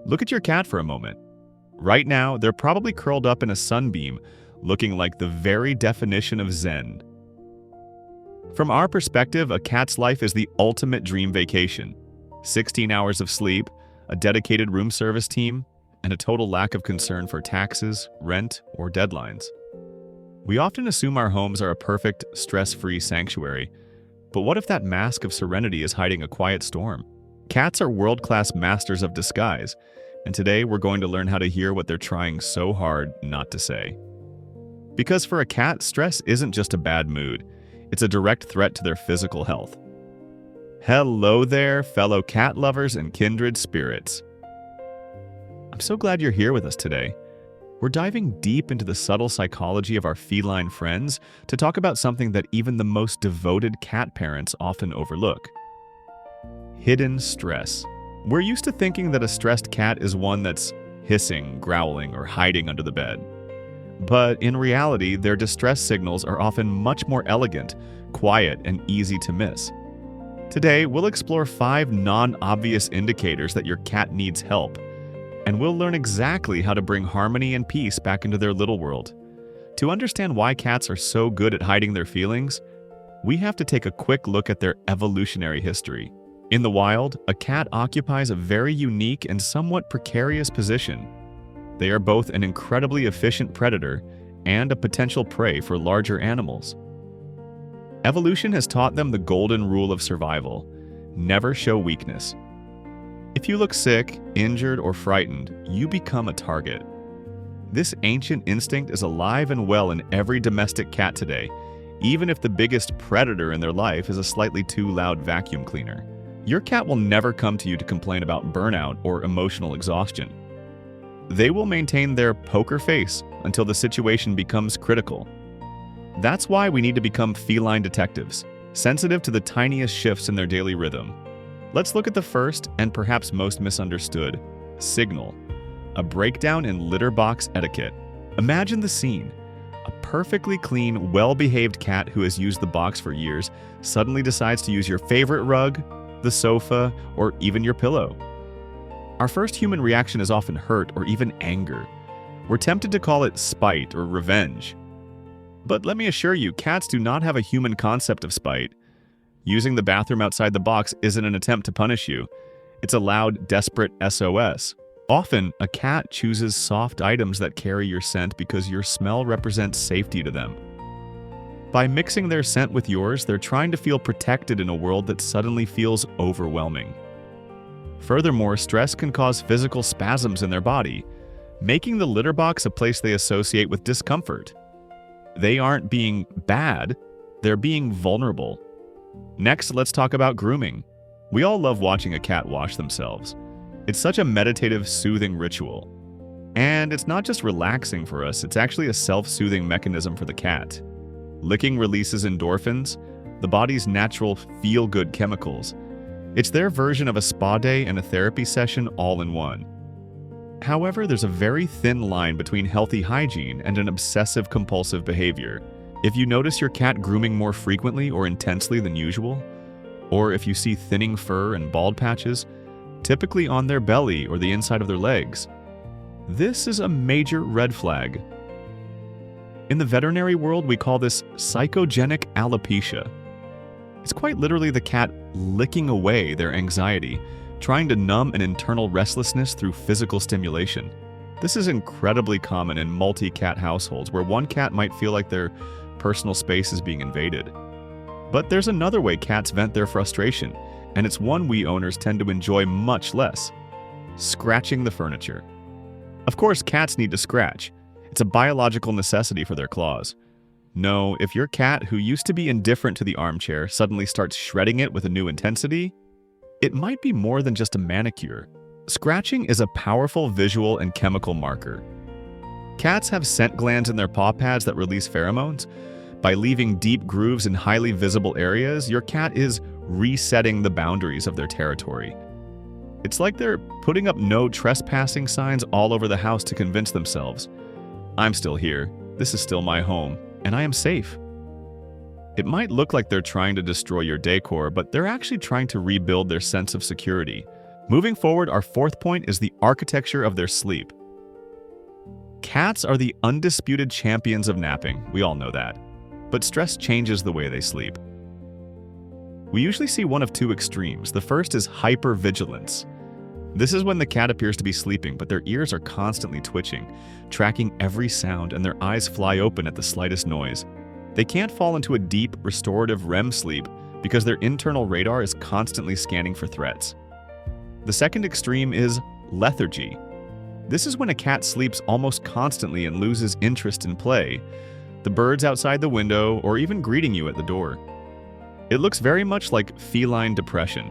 Look at your cat for a moment. Right now, they're probably curled up in a sunbeam, looking like the very definition of Zen. From our perspective, a cat's life is the ultimate dream vacation. 16 hours of sleep, a dedicated room service team, and a total lack of concern for taxes, rent, or deadlines. We often assume our homes are a perfect, stress-free sanctuary. But what if that mask of serenity is hiding a quiet storm? Cats are world-class masters of disguise, and today we're going to learn how to hear what they're trying so hard not to say. Because for a cat, stress isn't just a bad mood. It's a direct threat to their physical health. Hello there, fellow cat lovers and kindred spirits. I'm so glad you're here with us today. We're diving deep into the subtle psychology of our feline friends to talk about something that even the most devoted cat parents often overlook: hidden stress. We're used to thinking that a stressed cat is one that's hissing, growling, or hiding under the bed. But in reality, their distress signals are often much more elegant, quiet, and easy to miss. Today, we'll explore 5 non-obvious indicators that your cat needs help, and we'll learn exactly how to bring harmony and peace back into their little world. To understand why cats are so good at hiding their feelings, we have to take a quick look at their evolutionary history. In the wild, a cat occupies a very unique and somewhat precarious position. They are both an incredibly efficient predator and a potential prey for larger animals. Evolution has taught them the golden rule of survival: never show weakness. If you look sick, injured, or frightened, you become a target. This ancient instinct is alive and well in every domestic cat today, even if the biggest predator in their life is a slightly too loud vacuum cleaner. Your cat will never come to you to complain about burnout or emotional exhaustion. They will maintain their poker face until the situation becomes critical. That's why we need to become feline detectives, sensitive to the tiniest shifts in their daily rhythm. Let's look at the first and perhaps most misunderstood signal: a breakdown in litter box etiquette. Imagine the scene. A perfectly clean, well-behaved cat who has used the box for years suddenly decides to use your favorite rug, the sofa, or even your pillow. Our first human reaction is often hurt or even anger. We're tempted to call it spite or revenge. But let me assure you, cats do not have a human concept of spite. Using the bathroom outside the box isn't an attempt to punish you. It's a loud, desperate SOS. Often, a cat chooses soft items that carry your scent because your smell represents safety to them. By mixing their scent with yours, they're trying to feel protected in a world that suddenly feels overwhelming. Furthermore, stress can cause physical spasms in their body, making the litter box a place they associate with discomfort. They aren't being bad, they're being vulnerable. Next, let's talk about grooming. We all love watching a cat wash themselves. It's such a meditative, soothing ritual. And it's not just relaxing for us, it's actually a self-soothing mechanism for the cat. Licking releases endorphins, the body's natural feel-good chemicals. It's their version of a spa day and a therapy session all in one. However, there's a very thin line between healthy hygiene and an obsessive-compulsive behavior. If you notice your cat grooming more frequently or intensely than usual, or if you see thinning fur and bald patches, typically on their belly or the inside of their legs, this is a major red flag. In the veterinary world, we call this psychogenic alopecia. It's quite literally the cat licking away their anxiety, trying to numb an internal restlessness through physical stimulation. This is incredibly common in multi-cat households where one cat might feel like their personal space is being invaded. But there's another way cats vent their frustration, and it's one we owners tend to enjoy much less: scratching the furniture. Of course, cats need to scratch. It's a biological necessity for their claws. No, if your cat, who used to be indifferent to the armchair, suddenly starts shredding it with a new intensity, it might be more than just a manicure. Scratching is a powerful visual and chemical marker. Cats have scent glands in their paw pads that release pheromones. By leaving deep grooves in highly visible areas, your cat is resetting the boundaries of their territory. It's like they're putting up no trespassing signs all over the house to convince themselves, "I'm still here, this is still my home, and I am safe." It might look like they're trying to destroy your decor, but they're actually trying to rebuild their sense of security. Moving forward, our fourth point is the architecture of their sleep. Cats are the undisputed champions of napping, we all know that. But stress changes the way they sleep. We usually see one of two extremes. The first is hypervigilance. This is when the cat appears to be sleeping, but their ears are constantly twitching, tracking every sound, and their eyes fly open at the slightest noise. They can't fall into a deep, restorative REM sleep because their internal radar is constantly scanning for threats. The second extreme is lethargy. This is when a cat sleeps almost constantly and loses interest in play, the birds outside the window, or even greeting you at the door. It looks very much like feline depression.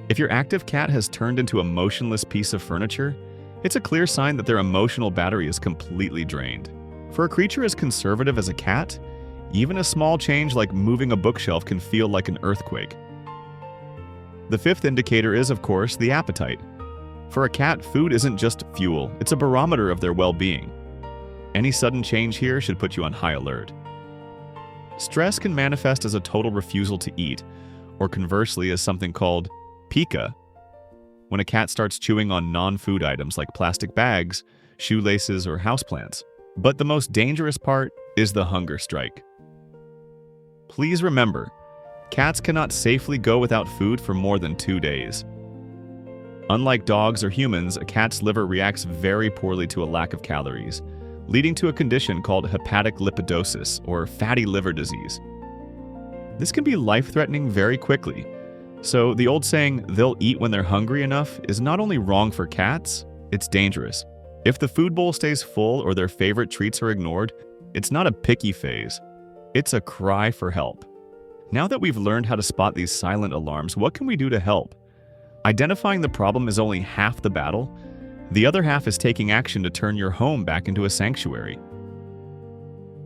If your active cat has turned into a motionless piece of furniture, it's a clear sign that their emotional battery is completely drained. For a creature as conservative as a cat, even a small change like moving a bookshelf can feel like an earthquake. The fifth indicator is, of course, the appetite. For a cat, food isn't just fuel, it's a barometer of their well-being. Any sudden change here should put you on high alert. Stress can manifest as a total refusal to eat, or conversely as something called pica, when a cat starts chewing on non-food items like plastic bags, shoelaces, or houseplants. But the most dangerous part is the hunger strike. Please remember, cats cannot safely go without food for more than 2 days. Unlike dogs or humans, a cat's liver reacts very poorly to a lack of calories, leading to a condition called hepatic lipidosis, or fatty liver disease. This can be life-threatening very quickly, so the old saying, "they'll eat when they're hungry enough," is not only wrong for cats, it's dangerous. If the food bowl stays full or their favorite treats are ignored, it's not a picky phase, it's a cry for help. Now that we've learned how to spot these silent alarms, what can we do to help? Identifying the problem is only half the battle. The other half is taking action to turn your home back into a sanctuary.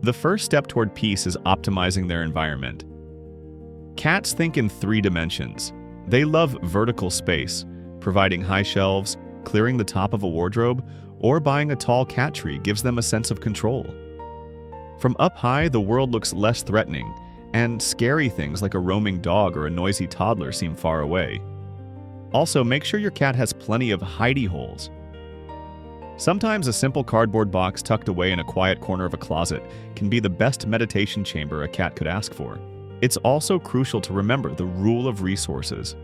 The first step toward peace is optimizing their environment. Cats think in 3 dimensions. They love vertical space, providing high shelves, clearing the top of a wardrobe, or buying a tall cat tree gives them a sense of control. From up high, the world looks less threatening, and scary things like a roaming dog or a noisy toddler seem far away. Also, make sure your cat has plenty of hidey holes. Sometimes a simple cardboard box tucked away in a quiet corner of a closet can be the best meditation chamber a cat could ask for. It's also crucial to remember the rule of resources.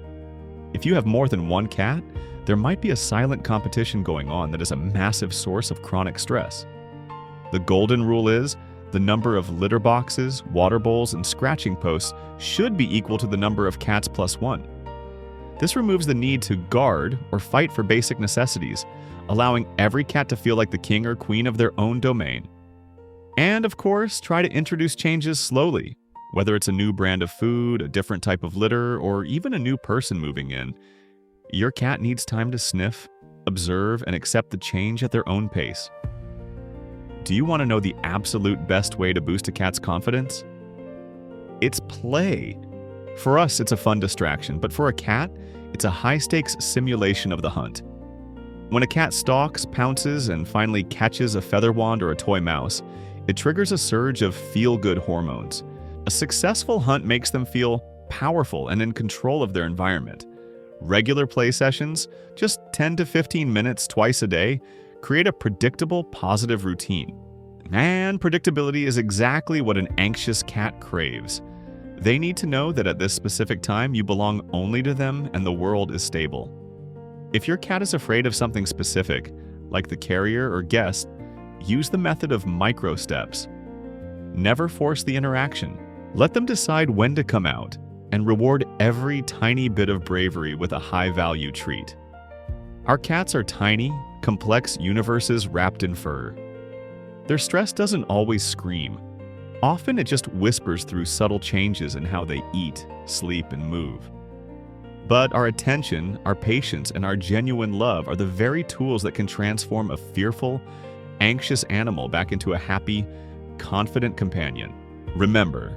If you have more than one cat, there might be a silent competition going on that is a massive source of chronic stress. The golden rule is, the number of litter boxes, water bowls, and scratching posts should be equal to the number of cats plus 1. This removes the need to guard or fight for basic necessities, allowing every cat to feel like the king or queen of their own domain. And of course, try to introduce changes slowly. Whether it's a new brand of food, a different type of litter, or even a new person moving in, your cat needs time to sniff, observe, and accept the change at their own pace. Do you want to know the absolute best way to boost a cat's confidence? It's play. For us, it's a fun distraction, but for a cat, it's a high-stakes simulation of the hunt. When a cat stalks, pounces, and finally catches a feather wand or a toy mouse, it triggers a surge of feel-good hormones. A successful hunt makes them feel powerful and in control of their environment. Regular play sessions, just 10 to 15 minutes twice a day, create a predictable, positive routine. And predictability is exactly what an anxious cat craves. They need to know that at this specific time you belong only to them and the world is stable. If your cat is afraid of something specific, like the carrier or guest, use the method of micro steps. Never force the interaction. Let them decide when to come out, and reward every tiny bit of bravery with a high-value treat. Our cats are tiny, complex universes wrapped in fur. Their stress doesn't always scream. Often it just whispers through subtle changes in how they eat, sleep, and move. But our attention, our patience, and our genuine love are the very tools that can transform a fearful, anxious animal back into a happy, confident companion. Remember,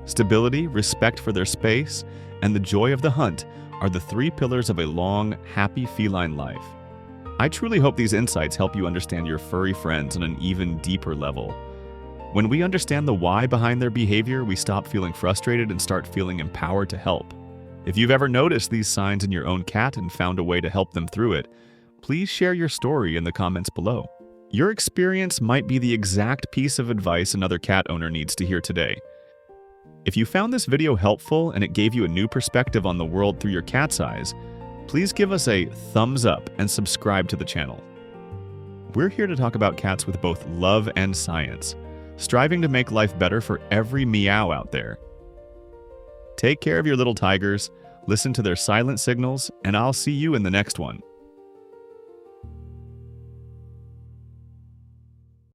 stability, respect for their space, and the joy of the hunt are the 3 pillars of a long, happy feline life. I truly hope these insights help you understand your furry friends on an even deeper level. When we understand the why behind their behavior, we stop feeling frustrated and start feeling empowered to help. If you've ever noticed these signs in your own cat and found a way to help them through it, please share your story in the comments below. Your experience might be the exact piece of advice another cat owner needs to hear today. If you found this video helpful and it gave you a new perspective on the world through your cat's eyes, please give us a thumbs up and subscribe to the channel. We're here to talk about cats with both love and science, striving to make life better for every meow out there. Take care of your little tigers, listen to their silent signals, and I'll see you in the next one.